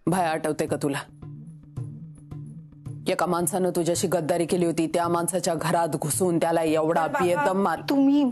भाई आठवते का तुला? एका माणसानं तुझ्याशी गद्दारी केली होती, त्या माणसाच्या घरात घुसून त्याला एवढा बेदम मार. तुम्ही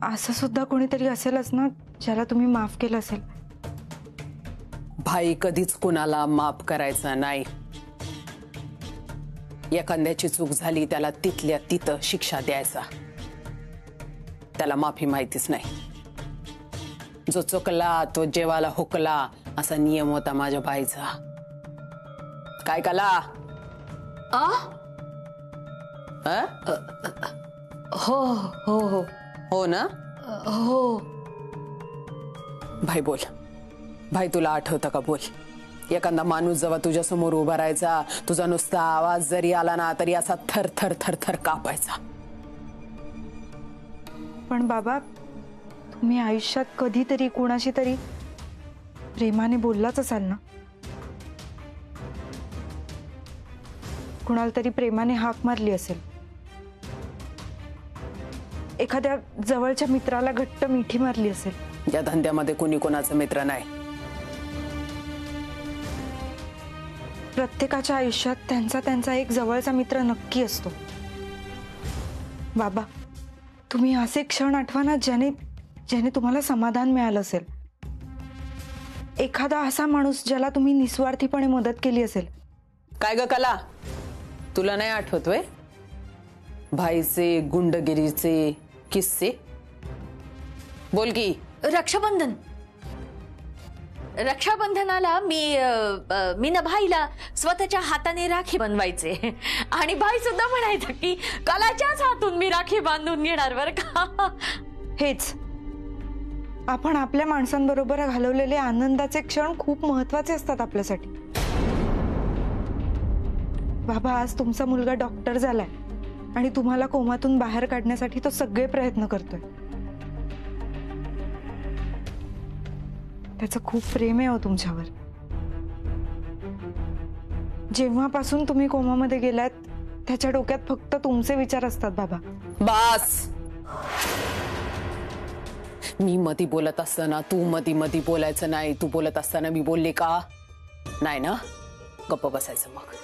असं सुद्धा कोणीतरी असेलच ना ज्याला तुम्ही माफ केलं असेल. भाई कधीच कुणाला माफ करायचा नाही. एखाद्याची चूक झाली त्याला तिथल्या तिथं शिक्षा द्यायचा. त्याला माफी माहितीच नाही. जो चुकला तो जेवाला हुकला असा नियम होता माझ्या भाईचा. काय कला? हो हो हो हो ना? हो. भाई बोल. भाई तुला आठवतं का? बोल. एखादा माणूस जेव्हा तुझ्या समोर उभा राहायचा, तुझा नुसता आवाज जरी आला ना तरी असा थर थर थर थर कापायचा. पण बाबा, तुम्ही आयुष्यात कधीतरी कोणाशी तरी प्रेमाने बोललाच असाल ना? कुणाला तरी प्रेमाने हाक मारली असेल. एखाद्या जवळच्या मित्राला घट्ट मिठी मारली असेल. या धंद्यामध्ये कोणी कोणाचा मित्र नाही. प्रत्येकाच्या आयुष्यात त्यांचा त्यांचा एक जवळचा मित्र नक्की असतो. बाबा, तुम्ही असे क्षण आठवा ना ज्याने तुम्हाला समाधान मिळालं असेल. एखादा असा माणूस ज्याला तुम्ही निस्वार्थीपणे मदत केली असेल. काय ग कला, तुला नाही आठवतोय भाईचे गुंडगिरीचे किस्से? बोल की. रक्षाबंधनाला मी ना भाईला स्वतःच्या हाताने राखी बनवायचे आणि भाई सुद्धा म्हणायचा की कलाच्याच हातून मी राखी बांधून घेणार बरं का. हेच आपण आपल्या माणसांबरोबर घालवलेले आनंदाचे क्षण खूप महत्त्वाचे असतात आपल्यासाठी. बाबा, आज तुमचा मुलगा डॉक्टर झालाय आणि तुम्हाला कोमातून बाहेर काढण्यासाठी तो सगळे प्रयत्न करतोय. त्याचं खूप प्रेम आहे हो तुमच्यावर. जेव्हापासून तुम्ही कोमामध्ये गेलात त्याच्या डोक्यात फक्त तुमचे विचार असतात बाबा. बस. मी मधी बोलत असताना तू मधी बोलायचं नाही. तू बोलत असताना मी बोलले का नाही ना? गप्प बसायचं. मग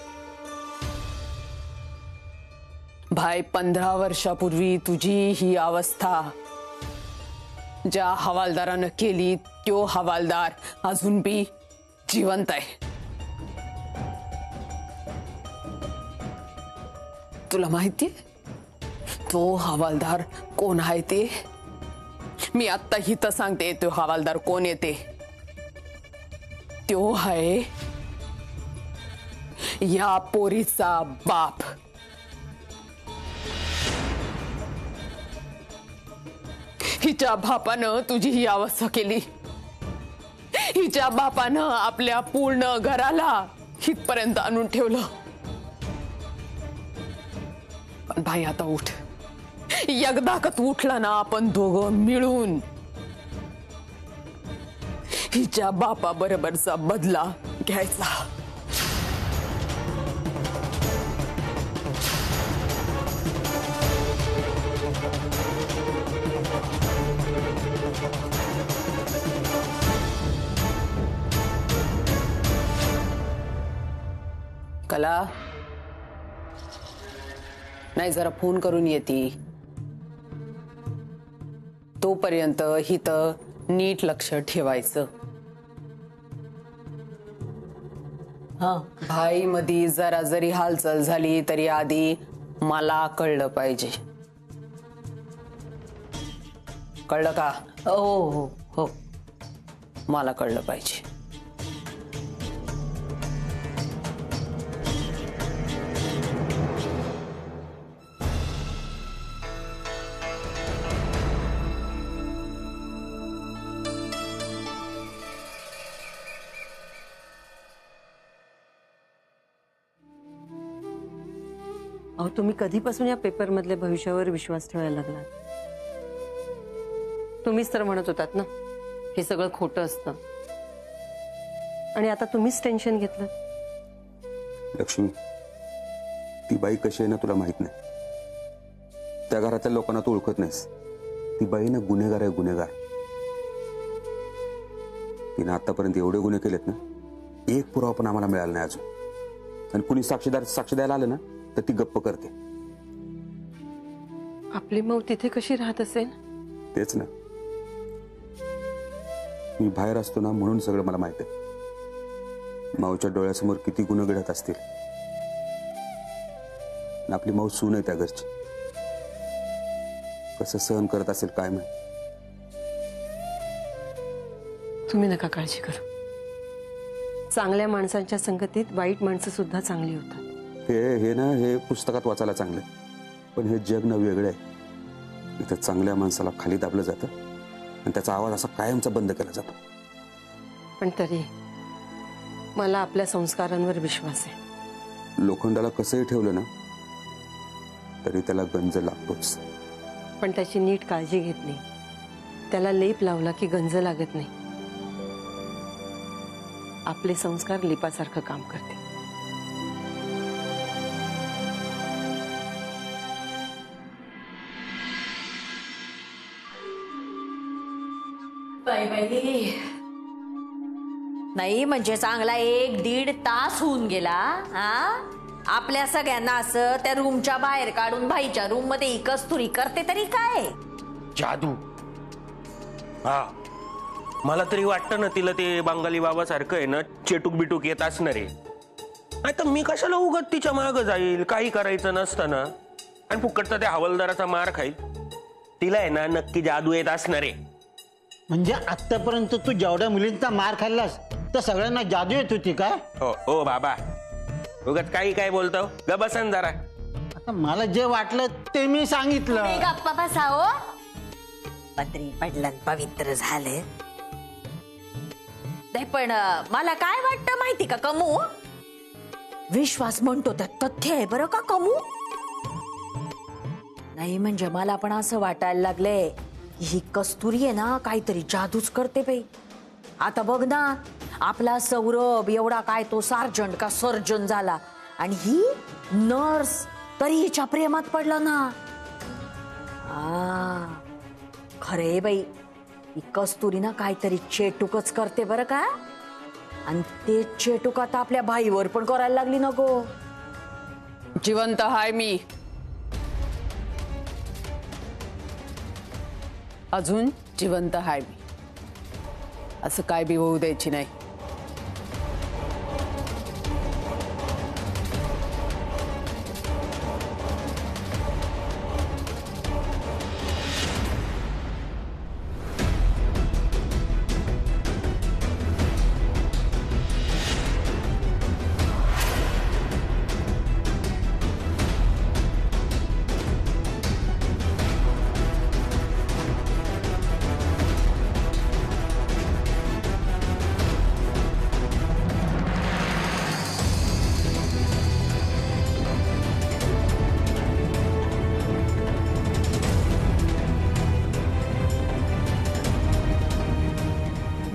भाई, 15 वर्षापूर्वी तुझी ही अवस्था ज्या हवालदारानं केली तो हवालदार अजून बी जिवंत आहे. तुला माहितीये तो हवालदार कोण आहे ते? मी आत्ता हित सांगते तो हवालदार कोण येते. तो आहे या पोरीचा बाप. हिच्या बापानं तुझी ही अवस्था केली. हिच्या बापानं आपल्या पूर्ण घराला हितपर्यंत आणून ठेवलं. पण भाई आता उठ. एकदा का तू उठला ना आपण दोघं मिळून हिच्या बापा बरोबरचा बदला घ्यायचा. कला, नाही जरा फोन करून येती. तोपर्यंत हित नीट लक्ष ठेवायचं. हा, भाई मधी जरा जरी हालचाल झाली तरी आधी मला कळलं पाहिजे. कळलं का? हो हो हो, मला कळलं पाहिजे. अहो, तुम्ही कधीपासून या पेपर मधल्या भविष्यावर विश्वास ठेवायला लागलात? तुम्हीच तर म्हणत होतात ना हे सगळं खोटं असतं आणि आता तुम्हीच टेन्शन घेतलं. लक्ष्मी, ती बाई कशी आहे ना तुला माहित नाही. त्या घरातल्या लोकांना तू ओळखत नाहीस. ती बाई ना गुन्हेगार आहे, गुन्हेगार. तिने आतापर्यंत एवढे गुन्हे केलेत ना, एक पुरावा पण आम्हाला मिळाला नाही अजून. आणि कुणी साक्ष द्यायला आलं ना तर ती गप्प करते. आपली माऊ तिथे कशी राहत असेल? तेच ना, मी बाहेर असतो ना म्हणून सगळं मला माहित आहे. माऊच्या डोळ्यासमोर किती गुन्हे घडत असतील. आणि आपली माऊ सून आहे त्या घरची, कसं सहन करत असेल काय माहिती. तुम्ही नका काळजी करू. चांगल्या माणसांच्या संगतीत वाईट माणसं सुद्धा चांगली होतात. हे पुस्तकात वाचायला चांगलं आहे, पण हे जग ना वेगळं आहे. इथं चांगल्या माणसाला खाली दाबलं जातं आणि त्याचा आवाज असा कायमचा बंद केला जातो. पण तरी मला आपल्या संस्कारांवर विश्वास आहे. लोखंडाला कसंही ठेवलं ना तरी त्याला गंज लागतोच. पण त्याची नीट काळजी घेतली, त्याला लेप लावला की गंज लागत नाही. आपले संस्कार लिपासारखं काम करते. नाही म्हणजे चांगला 1-1.5 तास होऊन गेला. हा, आपल्या सगळ्यांना असं त्या रूमच्या बाहेर काढून भाईच्या रूम मध्ये कस्तुरी करते तरी काय जादू. हा, मला तरी वाटतं ना तिला ते बंगाली बाबा सारखं आहे ना चेटूक बिटूक येत असणार आहे. आता मी कशाला उगत तिच्या माग जाईल काही करायचं नसताना आणि फुकटचा त्या हवालदाराचा मार खाईल. तिला आहे ना नक्की जादू येत असणार आहे. म्हणजे आतापर्यंत तू जेवढ्या मुलींचा मार खाल्लास तर सगळ्यांना जादू येत होती काय? हो बाबा, उगत काही काय बोलतो, ग बसन जरा. आता मला जे वाटलं ते मी सांगितलं. गप्पा बसाओ. पत्री पडलं पवित्र झालं. नाही पण मला काय वाटतं माहिती का कमू, विश्वास म्हणतो तर तथ्य आहे बरं का कमू. नाही म्हणजे मला पण असं वाटायला लागलंय ही कस्तुरी आहे ना काहीतरी जादूच करते बाई. आता बघ ना, आपला सौरभ एवढा काय तो सार्जंट का सर्जन झाला आणि ही नर्स तरी हिच्या प्रेमात पडला ना. खरे बाई, ही कस्तुरी ना काहीतरी चेटूकच करते बरं का. आणि ते चेटूक आता आपल्या भाईवर पण करायला लागली नको. जिवंत हाय मी अजून, जिवंत हाय मी. असं काय बी होऊ द्यायची नाही.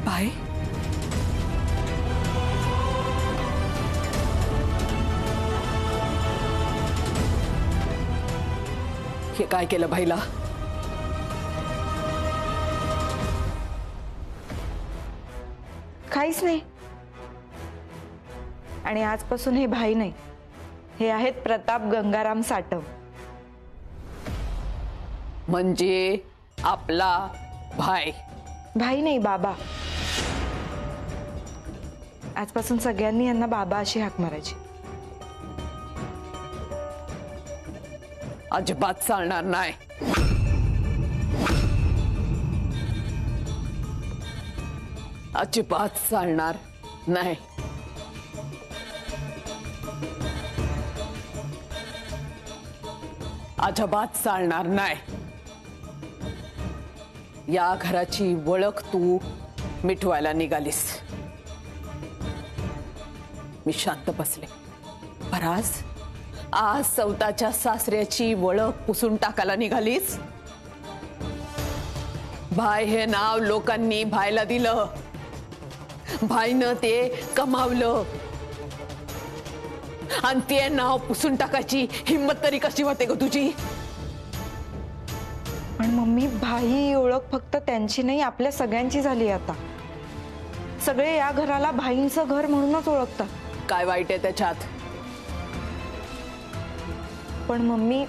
भाई, हे काय केलं भाईला? काहीच नाही. आणि आजपासून हे भाई नाही, हे आहेत प्रताप गंगाराम साटव. म्हणजे आपला भाई. भाई नाही, बाबा. आजपासून सगळ्यांनी यांना बाबा अशी हाक मारायची. अजिबात चालणार नाही. अजिबात चालणार नाही. अजिबात चालणार नाही. या घराची ओळख तू मिटवायला निघालीस. मी शांत बसले. पराज, आज सौताच्या सासऱ्याची ओळख पुसून टाकायला निघालीस. भाई हे नाव लोकांनी भाईला दिलं, भाईनं ते कमावलं आणि ते नाव पुसून टाकायची हिम्मत तरी कशी होते ग तुझी? पण मम्मी, भाई ही ओळख फक्त त्यांची नाही, आपल्या सगळ्यांची झाली आता. सगळे या घराला भाईंचं घर म्हणूनच ओळखतात. काय वाईट आहे त्याच्यात? पण मम्मी,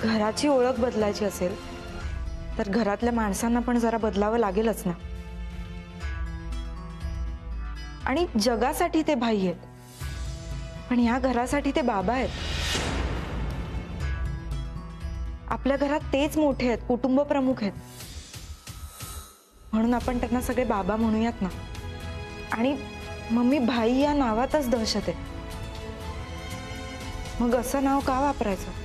घराची ओळख बदलायची असेल तर घरातल्या माणसांना पण जरा बदलावं लागेलच ना. आणि जगासाठी ते भाई आहेत, पण या घरासाठी ते बाबा आहेत. आपल्या घरात तेच मोठे आहेत, कुटुंब प्रमुख आहेत, म्हणून आपण त्यांना सगळे बाबा म्हणूयात ना. आणि मम्मी, भाई या नावातच दहशत आहे. मग असं नाव का वापरायचं?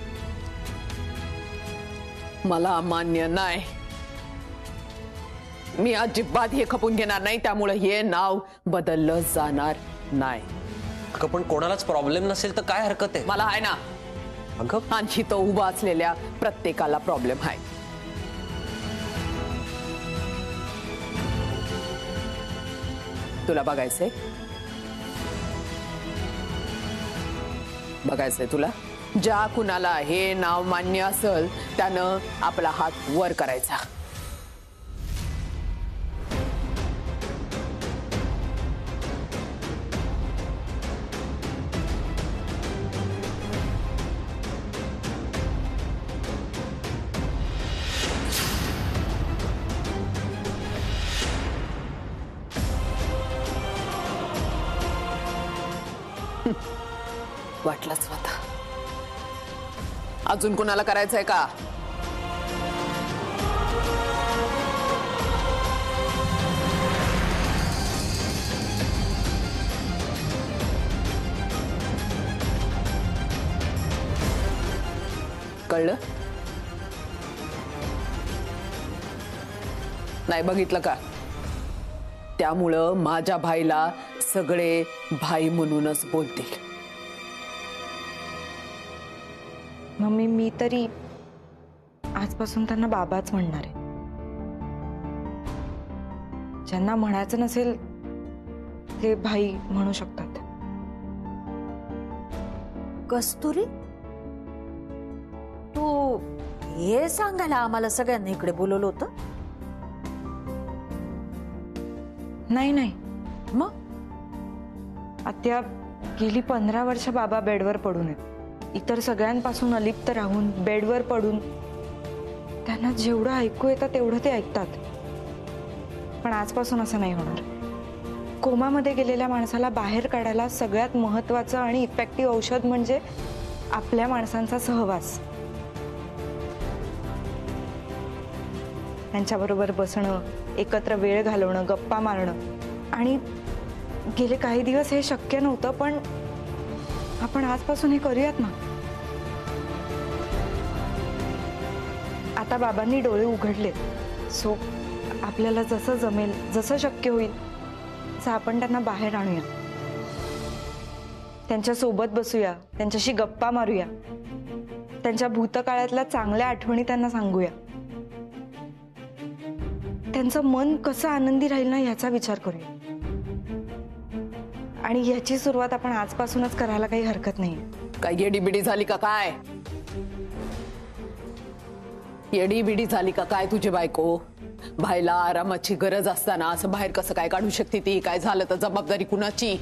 मला मान्य नाही. मी अजिबात हे खपून घेणार नाही, त्यामुळे हे नाव बदललं जाणार नाही. अगं पण कोणालाच प्रॉब्लेम नसेल तर काय हरकत आहे? मला आहे ना. अगं आणखी तो उभा असलेल्या प्रत्येकाला प्रॉब्लेम आहे. तुला बघायचंय? बघायचंय तुला? ज्या कुणाला हे नाव मान्य असेल त्यानं आपला हात वर करायचा. वाटलंच होतं. अजून कुणाला करायचंय का? कळलं? नाही बघितलं का? त्यामुळं माझ्या भाईला सगळे भाई म्हणूनच बोलतील. मम्मी, मी तरी आजपासून त्यांना बाबाच म्हणणार आहे. ज्यांना म्हणायचं नसेल ते भाई म्हणू शकतात. कस्तुरी, तू हे सांगायला आम्हाला सगळ्यांना इकडे बोलवलं होतं? नाही नाही, मग आत्या, गेली 15 वर्ष बाबा बेडवर पडून आहेत. इतर सगळ्यांपासून अलिप्त राहून बेडवर पडून त्यांना जेवढं ऐकू येतं तेवढं ते ऐकतात. पण आजपासून असं नाही होणार. कोमामध्ये गेलेल्या माणसाला बाहेर काढायला सगळ्यात महत्वाचं आणि इफेक्टिव्ह औषध म्हणजे आपल्या माणसांचा सहवास. त्यांच्याबरोबर बसणं, एकत्र वेळ घालवणं, गप्पा मारणं. आणि गेले काही दिवस हे शक्य नव्हतं, पण आपण आजपासून हे करूयात ना. आता बाबांनी डोळे उघडले, सो आपल्याला जसं जमेल, जसं शक्य होईल तसं आपण त्यांना बाहेर आणूया. त्यांच्या सोबत बसूया, त्यांच्याशी गप्पा मारूया, त्यांच्या भूतकाळातल्या चांगल्या आठवणी त्यांना सांगूया. त्यांचं मन कसं आनंदी राहील ना याचा विचार करूया. आणि याची सुरुवात आपण आजपासूनच करायला काही हरकत नाही. काय येडीबिडी झाली का काय? येडीबिडी झाली का काय तुझी बायको? भाईला आरामाची गरज असताना असं बाहेर कसं काय काढू शकते ती? काय झालं तर जबाबदारी कुणाची?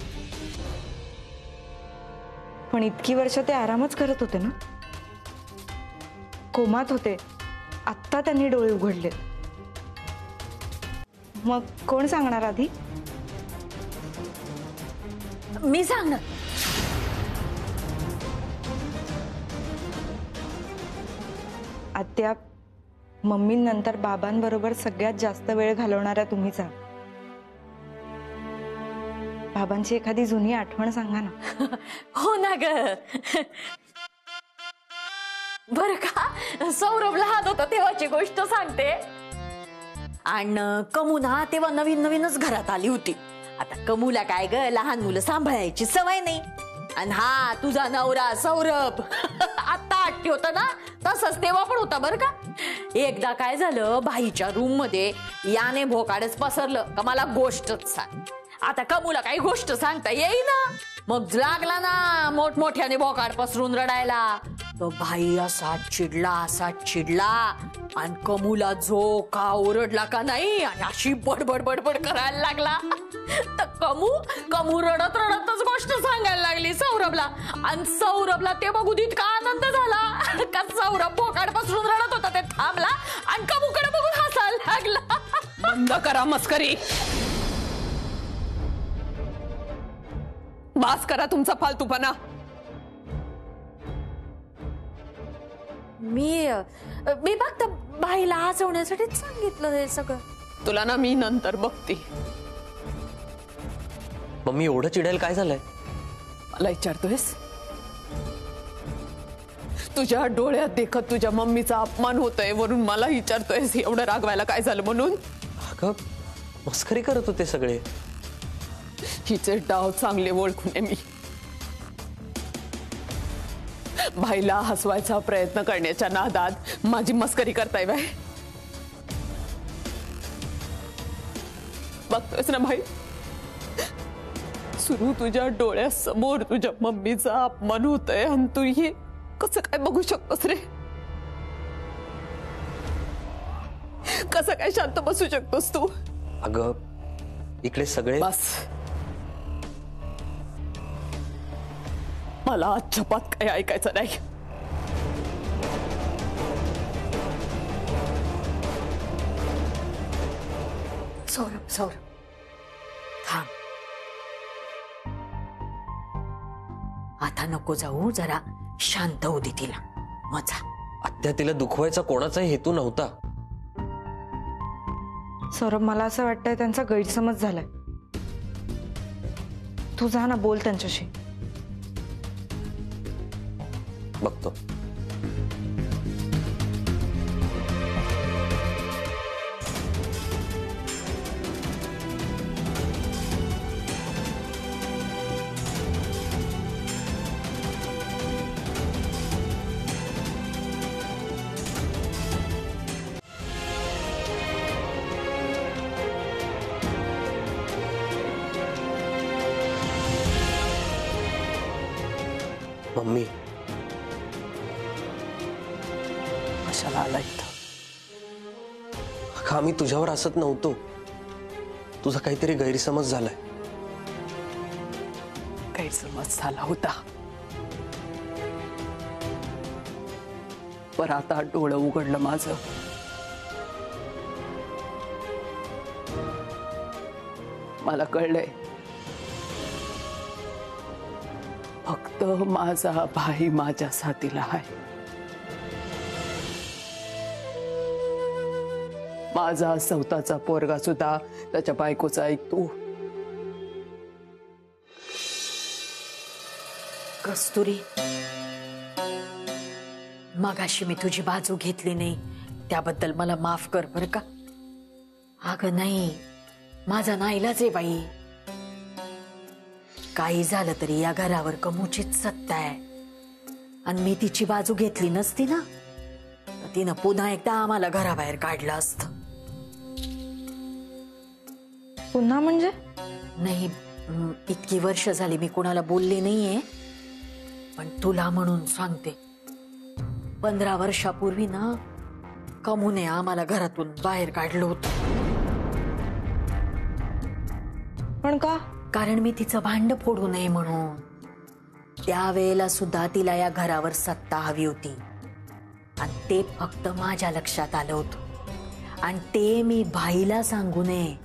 पण इतकी वर्ष ते आरामच करत होते ना, कोमात होते. आत्ता त्यांनी डोळे उघडले. मग कोण सांगणार आधी? मी सांगणार. आत्या, मम्मींनंतर बाबांबरोबर सगळ्यात जास्त वेळ घालवणाऱ्या तुम्हीच आहात. बाबांची एखादी जुनी आठवण सांगा ना. हो ना ग. बर का, सौरभ लहान होता तेव्हाची गोष्ट सांगते. आणि कमुना तेव्हा नवीन नवीनच घरात आली होती. आता कमूला काय ग, लहान मुलं सांभाळायची सवय नाही. आणि हा तुझा नवरा सौरभ आता आठवते होता ना, तसंच तेव्हा पण होता बर का. एकदा काय झालं, भाईच्या रूम मध्ये याने भोकाडच पसरलं का मला गोष्टच सांग. आता कमूला काही गोष्ट सांगता येईना, मग लागला ना मोठमोठ्याने भोकाड पसरून रडायला. तो भाई असा चिडला आणि कमूला जो का ओरडला का नाही आणि अशी बडबड बडबड करायला लागला तर कमू रडत रडतच गोष्ट सांगायला लागली सौरभला. आणि सौरभला ते बघून इतका आनंद झाला का सौरभ बोकाड बसून रडत होता ते थांबला आणि कमूकडे बघून हसायला लागला. बंद करा मस्करी. बास करा तुमचा फालतूपणा. मी फक्त बाईला हसवण्यासाठीच सांगितलं हे सगळं. तुला ना मी नंतर बघते. मम्मी एवढं चिडायला काय झालंय? मला विचारतोयस? तुझ्या डोळ्यात देखत तुझ्या मम्मीचा अपमान होतोय वरून मला विचारतोयस एवढं रागवायला काय झालं म्हणून? अगं मस्करी करत होते सगळे. हिचे डाव चांगले ओळखून आहे मी. भाईला हसवायचा प्रयत्न करण्याच्या नादात माझी मस्करी करताय बाय. बघतोयस ना भाई, सुरू तुझ्या डोळ्यासमोर तुझ्या मम्मीचा अपमान होतोय आणि तू हे कसं काय बघू शकतोस रे? कसं काय शांत बसू शकतोस तू? अगं इकडे सगळे बस, मला अजिबात काही ऐकायचं नाही. सौरभ थांब. आता नको जाऊ, जरा शांत होऊ दे तिला. मजा आत्या तिला दुखवायचा कोणाचाही हेतू नव्हता. सौरभ, मला असं वाटतंय त्यांचा गैरसमज झालाय. तू जा ना, बोल त्यांच्याशी. बघतो. मम्मी कशाला आला इथं? अगं आम्ही तुझ्यावर हसत नव्हतो. तुझा काहीतरी गैरसमज झालाय. गैरसमज झाला होता, पण आता डोळं उघडलं माझं. मला कळलंय फक्त माझा भाई माझ्या साथीला आहे. माझा स्वतःचा पोरगा सुद्धा त्याच्या बायकोचा ऐकतो. कस्तुरी, मगाशी मी तुझी बाजू घेतली नाही त्याबद्दल मला माफ कर बरं का. अगं नाही, माझा नाईलाज आहे बाई. काही झालं तरी या घरावर कमूचीच सत्ता आहे आणि मी तिची बाजू घेतली नसती ना तर तिनं पुन्हा एकदा आम्हाला घराबाहेर काढलं असतं. पुन्हा म्हणजे? नाही, इतकी वर्ष झाली मी कोणाला बोलले नाहीये, पण तुला म्हणून सांगते. 15 वर्षापूर्वी ना कमूने आम्हाला घरातून बाहेर काढलं होतं. पण का? कारण मी तिचं भांड फोडू नये म्हणून. त्यावेळेला सुद्धा तिला या घरावर सत्ता हवी होती आणि ते फक्त माझ्या लक्षात आलं होतं आणि ते मी भाईला सांगू नये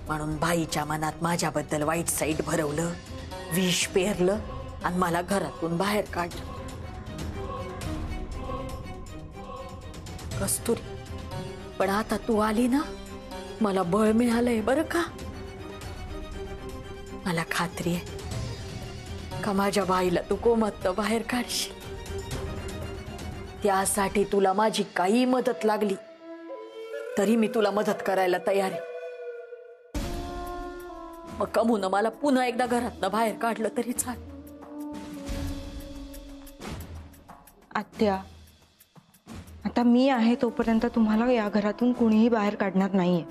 म्हणून भाईच्या मनात माझ्याबद्दल वाईट साईट भरवलं, विष पेरलं आणि मला घरातून बाहेर काढलं. कस्तुरी, पण आता तू आली ना, मला बळ मिळालंय बरं का. मला खात्री आहे का माझ्या बाईला तू कोमतनं बाहेर काढशील. त्यासाठी तुला माझी काही मदत लागली तरी मी तुला मदत करायला तयार आहे. मग कमून मला पुन्हा एकदा घरातनं बाहेर काढलं तरी चाल. आत्या, आता मी आहे तोपर्यंत तुम्हाला या घरातून कुणीही बाहेर काढणार नाहीये.